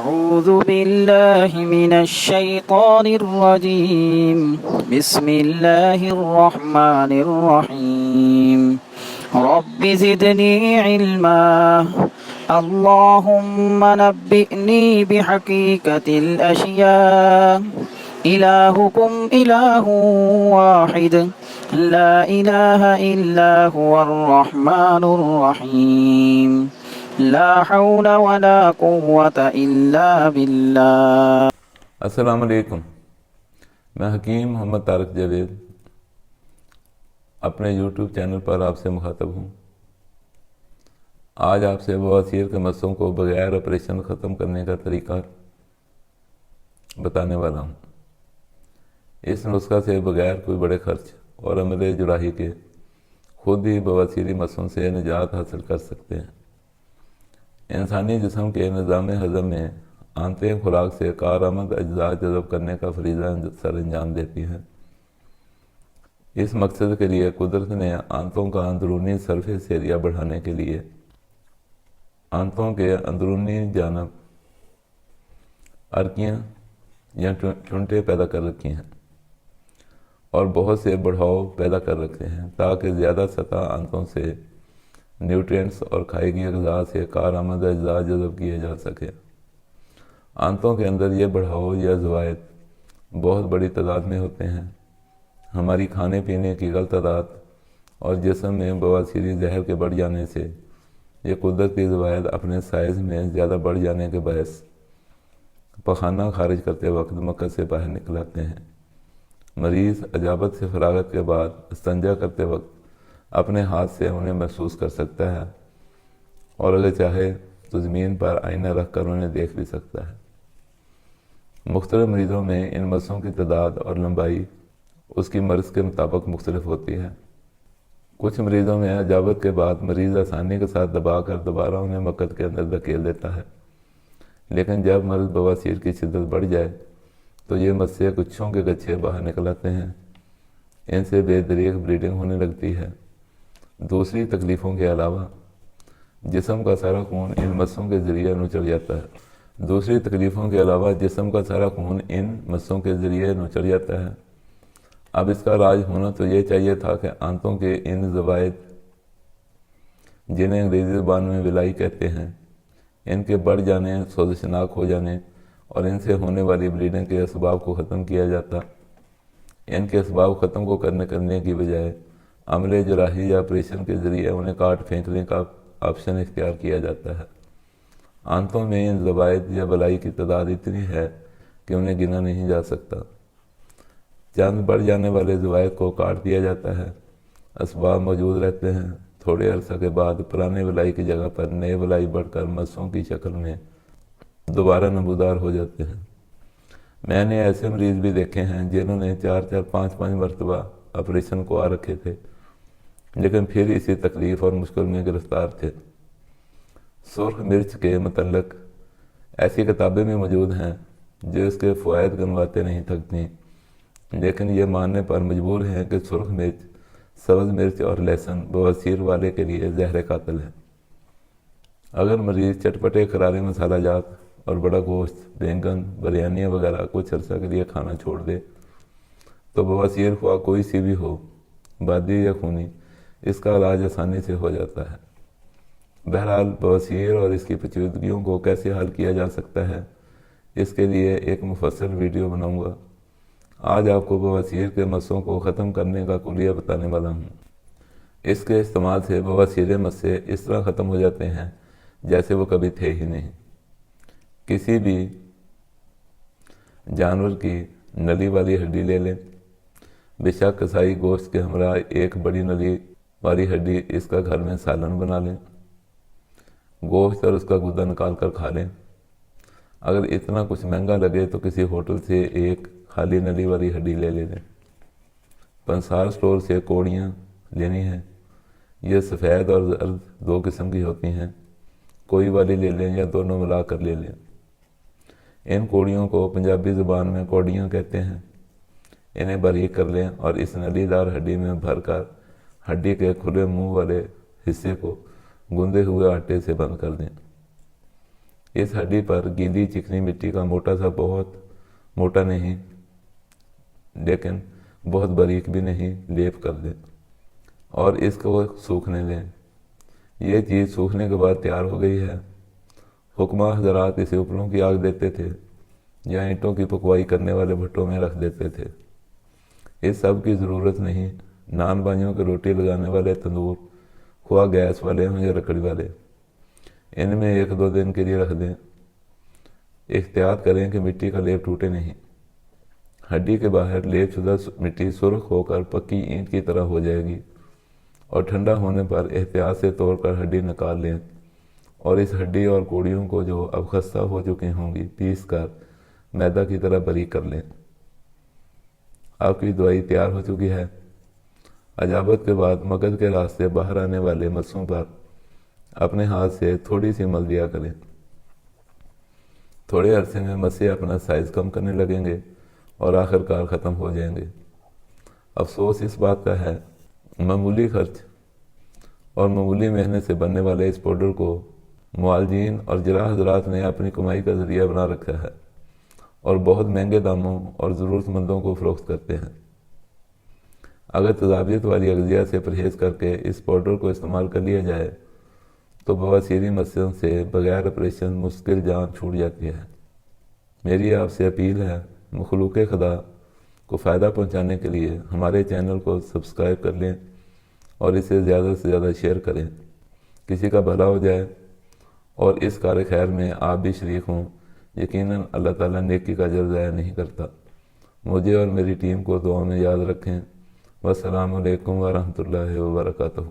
أعوذ بالله من الشيطان الرجيم بسم الله الرحمن الرحيم رب زدني علما اللهم نبئني بحقيقة الأشياء إلهكم إله واحد لا إله إلا هو الرحمن الرحيم لا حول ولا قوة إلا بالله. السلام علیکم. میں حکیم محمد طارق جاوید اپنے یوٹیوب چینل پر آپ سے مخاطب ہوں. آج آپ سے بواسیر کے مسوں کو بغیر آپریشن ختم کرنے کا طریقہ بتانے والا ہوں. اس نسخہ سے بغیر کوئی بڑے خرچ اور عمل جراحی کے خود ہی بواسیری مسوں سے نجات حاصل کر سکتے ہیں. انسانی جسم کے نظام ہضم میں آنتیں خوراک سے کارآمد اجزاء جذب کرنے کا فریضہ سر انجام دیتی ہیں. اس مقصد کے لیے قدرت نے آنتوں کا اندرونی سرفیس ایریا بڑھانے کے لیے آنتوں کے اندرونی جانب ارکیاں یا چونٹے پیدا کر رکھی ہیں اور بہت سے بڑھاؤ پیدا کر رکھتے ہیں تاکہ زیادہ سطح آنتوں سے نیوٹرینٹس اور کھائی گئی غذا سے کارآمد اجزاء جذب کیے جا سکے. آنتوں کے اندر یہ بڑھاؤ یا زوائد بہت بڑی تعداد میں ہوتے ہیں. ہماری کھانے پینے کی غلط عادات اور جسم میں بواسیری زہر کے بڑھ جانے سے یہ قدرتی زوائد اپنے سائز میں زیادہ بڑھ جانے کے باعث پخانہ خارج کرتے وقت مقصد سے باہر نکل آتے ہیں. مریض اجابت سے فراغت کے بعد استنجا کرتے وقت اپنے ہاتھ سے انہیں محسوس کر سکتا ہے اور اگر چاہے تو زمین پر آئینہ رکھ کر انہیں دیکھ بھی سکتا ہے. مختلف مریضوں میں ان مسوں کی تعداد اور لمبائی اس کی مرض کے مطابق مختلف ہوتی ہے. کچھ مریضوں میں اجابت کے بعد مریض آسانی کے ساتھ دبا کر دوبارہ انہیں مقد کے اندر دھکیل دیتا ہے، لیکن جب مرض بواسیر کی شدت بڑھ جائے تو یہ مسے گچھوں کے گچھے باہر نکل آتے ہیں. ان سے بے دریغ بلیڈنگ ہونے لگتی ہے. دوسری تکلیفوں کے علاوہ جسم کا سارا خون ان مسوں کے ذریعے نچڑ جاتا ہے. اب اس کا راج ہونا تو یہ چاہیے تھا کہ آنتوں کے ان زوائد، جنہیں انگریزی زبان میں ولائی کہتے ہیں، ان کے بڑھ جانے، سوزشناک ہو جانے اور ان سے ہونے والی بلیڈنگ کے اسباب کو ختم کیا جاتا. ان کے اسباب ختم کو کرنے کی بجائے عمل جراحی یا آپریشن کے ذریعے انہیں کاٹ پھینکنے کا آپشن اختیار کیا جاتا ہے. آنتوں میں ان زوائد یا بلائی کی تعداد اتنی ہے کہ انہیں گنا نہیں جا سکتا. چند بڑھ جانے والے زوائد کو کاٹ دیا جاتا ہے، اسباب موجود رہتے ہیں. تھوڑے عرصہ کے بعد پرانے بلائی کی جگہ پر نئے بلائی بڑھ کر مسوں کی شکل میں دوبارہ نمودار ہو جاتے ہیں. میں نے ایسے مریض بھی دیکھے ہیں جنہوں نے 4-5 مرتبہ آپریشن کو آ رکھے تھے لیکن پھر اسی تکلیف اور مشکل میں گرفتار تھے. سرخ مرچ کے متعلق ایسی کتابیں بھی موجود ہیں جو اس کے فوائد گنواتے نہیں تھکتی، لیکن یہ ماننے پر مجبور ہیں کہ سرخ مرچ، سبز مرچ اور لہسن بواسیر والے کے لیے زہر قاتل ہے. اگر مریض چٹپٹے کرارے مسالہ جات اور بڑا گوشت، بینگن، بریانیاں وغیرہ کچھ عرصہ کے لیے کھانا چھوڑ دے تو بواسیر خواہ کوئی سی بھی ہو، بادی یا خونی، اس کا علاج آسانی سے ہو جاتا ہے. بہرحال بواسیر اور اس کی پیچیدگیوں کو کیسے حل کیا جا سکتا ہے، اس کے لیے ایک مفصل ویڈیو بناؤں گا. آج آپ کو بواسیر کے مسوں کو ختم کرنے کا کلیہ بتانے والا ہوں. اس کے استعمال سے بواسیر مسے اس طرح ختم ہو جاتے ہیں جیسے وہ کبھی تھے ہی نہیں. کسی بھی جانور کی نلی والی ہڈی لے لیں، بے شک کسائی گوشت کے ہمراہ ایک بڑی نلی والی ہڈی اس کا گھر میں سالن بنا لیں، گوشت اور اس کا گودا نکال کر کھا لیں. اگر اتنا کچھ مہنگا لگے تو کسی ہوٹل سے ایک خالی نلی والی ہڈی لے لیں. پنسار اسٹور سے کوڑیاں لینی ہیں. یہ سفید اور زرد دو قسم کی ہوتی ہیں، کوئی والی لے لیں یا دونوں ملا کر لے لیں. ان کوڑیوں کو پنجابی زبان میں کوڑیاں کہتے ہیں. انہیں باریک کر لیں اور اس نلی دار ہڈی میں بھر کر ہڈی کے کھلے منہ والے حصے کو گندے ہوئے آٹے سے بند کر دیں. اس ہڈی پر گیلی چکنی مٹی کا موٹا سا، بہت موٹا نہیں لیکن بہت باریک بھی نہیں، لیپ کر دیں اور اس کو سوکھنے دیں۔ یہ چیز سوکھنے کے بعد تیار ہو گئی ہے۔ حکمہ حضرات اسے اوپروں کی آگ دیتے تھے یا اینٹوں کی پکوائی کرنے والے بھٹوں میں رکھ دیتے تھے۔ اس سب کی ضرورت نہیں۔ نان بائیوں کے روٹی لگانے والے تندور، خواہ گیس والے ہوں یا لکڑی والے، ان میں 1-2 دن کے لیے رکھ دیں۔ احتیاط کریں کہ مٹی کا لیپ ٹوٹے نہیں۔ ہڈی کے باہر لیپ شدہ مٹی سرخ ہو کر پکی اینٹ کی طرح ہو جائے گی، اور ٹھنڈا ہونے پر احتیاط سے توڑ کر ہڈی نکال لیں، اور اس ہڈی اور کوڑیوں کو جو اب خستہ ہو چکی ہوں گی پیس کر میدا کی طرح باریک کر لیں۔ آپ کی دوائی تیار ہو چکی ہے۔ عجابت کے بعد مغز کے راستے باہر آنے والے مسوں پر اپنے ہاتھ سے تھوڑی سی مل دیا کریں۔ تھوڑے عرصے میں مسے اپنا سائز کم کرنے لگیں گے اور آخر کار ختم ہو جائیں گے۔ افسوس اس بات کا ہے، معمولی خرچ اور معمولی محنت سے بننے والے اس پاؤڈر کو معالجین اور جراح حضرات نے اپنی کمائی کا ذریعہ بنا رکھا ہے اور بہت مہنگے داموں اور ضرورت مندوں کو فروخت کرتے ہیں۔ اگر تیزابیت والی اغذیہ سے پرہیز کر کے اس پاؤڈر کو استعمال کر لیا جائے تو بواسیری مسئلوں سے بغیر آپریشن مشکل جان چھوٹ جاتی ہے۔ میری آپ سے اپیل ہے، مخلوق خدا کو فائدہ پہنچانے کے لیے ہمارے چینل کو سبسکرائب کر لیں اور اسے زیادہ سے زیادہ شیئر کریں، کسی کا بھلا ہو جائے اور اس کار خیر میں آپ بھی شریک ہوں۔ یقیناً اللہ تعالیٰ نیکی کا اجر ضائع نہیں کرتا۔ مجھے اور میری ٹیم کو دعا میں یاد رکھیں۔ والسلام علیکم ورحمۃ اللہ وبرکاتہ۔